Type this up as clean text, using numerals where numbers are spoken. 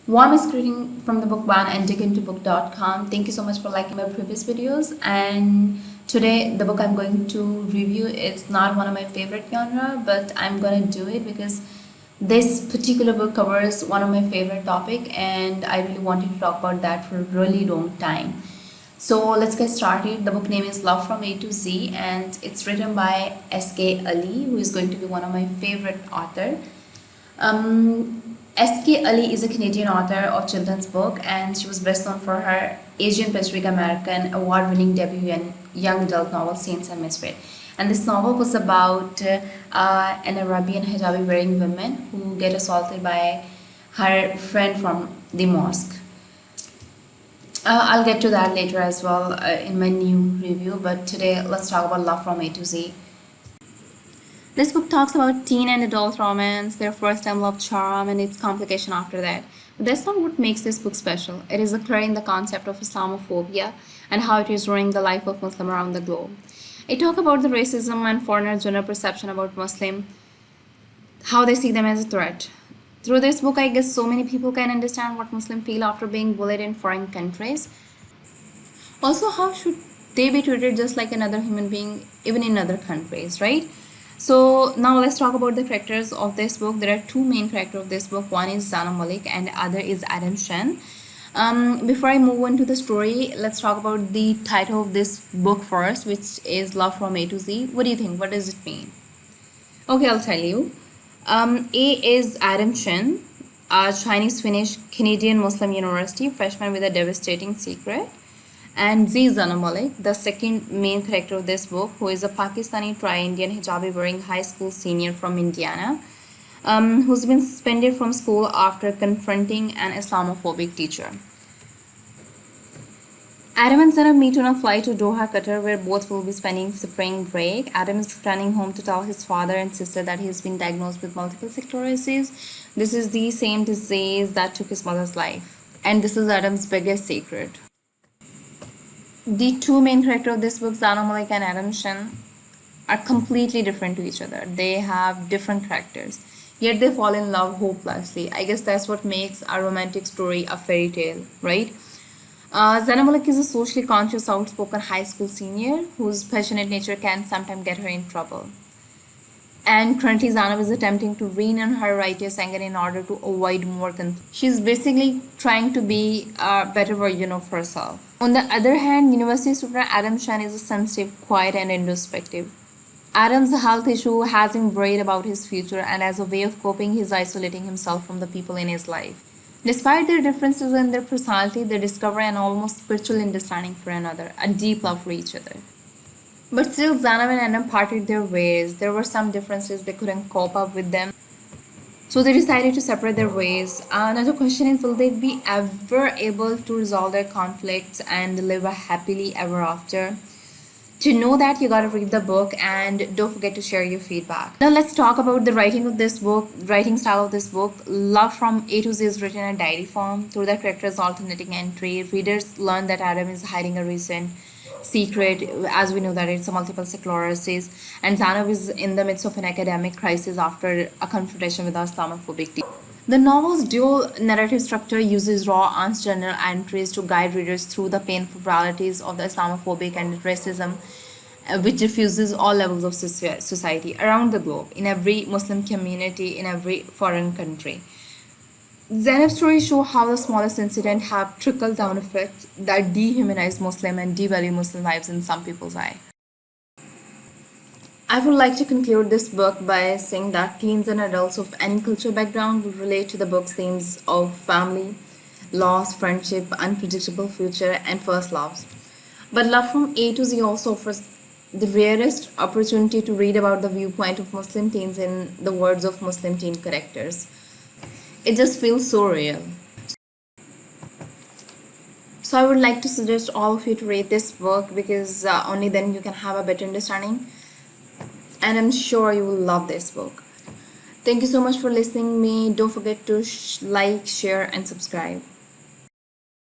Warmest greeting from the book ban and digintobook.com. Thank you so much for liking my previous videos. And today, the book I'm going to review is not one of my favorite genre, but I'm gonna do it because this particular book covers one of my favorite topic, and I really wanted to talk about that for a really long time. So let's get started. The book name is Love from A to Z, and it's written by S.K Ali, who is going to be one of my favorite author. S.K Ali is a Canadian author of children's book, and she was best known for her Asian Pacific American award-winning debut and young adult novel Saints and Misfit. And this novel was about an Arabian hijabi-wearing woman who get assaulted by her friend from the mosque. I'll get to that later as well in my new review, but today let's talk about Love from A to Z. This book talks about teen and adult romance, their first time love charm, and its complication after that. But that's not what makes this book special. It is clear in the concept of Islamophobia and how it is ruining the life of Muslims around the globe. It talks about the racism and foreigners' general perception about Muslim, how they see them as a threat. Through this book, I guess so many people can understand what Muslims feel after being bullied in foreign countries. Also, how should they be treated just like another human being, even in other countries, right? So now let's talk about the characters of this book. There are two main characters of this book. One is Zainab Malik and the other is Adam Shen. Before I move on to the story, let's talk about the title of this book first, which is Love from A to Z. What do you think? What does it mean? Okay, I'll tell you. A is Adam Shen, a Chinese Finnish Canadian Muslim University freshman with a devastating secret. And Z Zainab Malik, the second main character of this book, who is a Pakistani tri-Indian hijabi wearing high school senior from Indiana, who's been suspended from school after confronting an Islamophobic teacher. Adam and Zainab meet on a flight to Doha, Qatar, where both will be spending spring break. Adam is returning home to tell his father and sister that he has been diagnosed with multiple sclerosis. This is the same disease that took his mother's life. And this is Adam's biggest secret. The two main characters of this book, Zainab Malik and Adam Shen, are completely different to each other. They have different characters, yet they fall in love hopelessly. I guess that's what makes a romantic story a fairy tale, right? Zainab Malik is a socially conscious, outspoken high school senior whose passionate nature can sometimes get her in trouble. And currently, Zainab is attempting to rein in her righteous anger in order to avoid more conflict. She's basically trying to be a better version of herself. On the other hand, university student Adam Shan is a sensitive, quiet, and introspective. Adam's health issue has him worried about his future, and as a way of coping, he's isolating himself from the people in his life. Despite their differences in their personality, they discover an almost spiritual understanding for another, a deep love for each other. But still, Zainab and Adam parted their ways. There were some differences, they couldn't cope up with them. So they decided to separate their ways. Another question is, will they be ever able to resolve their conflicts and live a happily ever after? To know that, you gotta read the book and don't forget to share your feedback. Now let's talk about the writing of this book, writing style of this book. Love from A to Z is written in a diary form. Through the characters' alternating entry, readers learn that Adam is hiding a recent secret, as we know that it's a multiple sclerosis, and Zainab is in the midst of an academic crisis after a confrontation with a Islamophobic teacher. The novel's dual narrative structure uses raw, unstandard entries to guide readers through the painful realities of the Islamophobic and racism, which diffuses all levels of society around the globe, in every Muslim community, in every foreign country. Zainab's stories show how the smallest incidents have trickle-down effects that dehumanize Muslim and devalue Muslim lives in some people's eye. I would like to conclude this book by saying that teens and adults of any cultural background will relate to the book's themes of family, loss, friendship, unpredictable future, and first loves. But Love from A to Z also offers the rarest opportunity to read about the viewpoint of Muslim teens in the words of Muslim teen characters. It just feels so real. So I would like to suggest all of you to read this book because only then you can have a better understanding. And I'm sure you will love this book. Thank you so much for listening to me. Don't forget to like, share, and subscribe.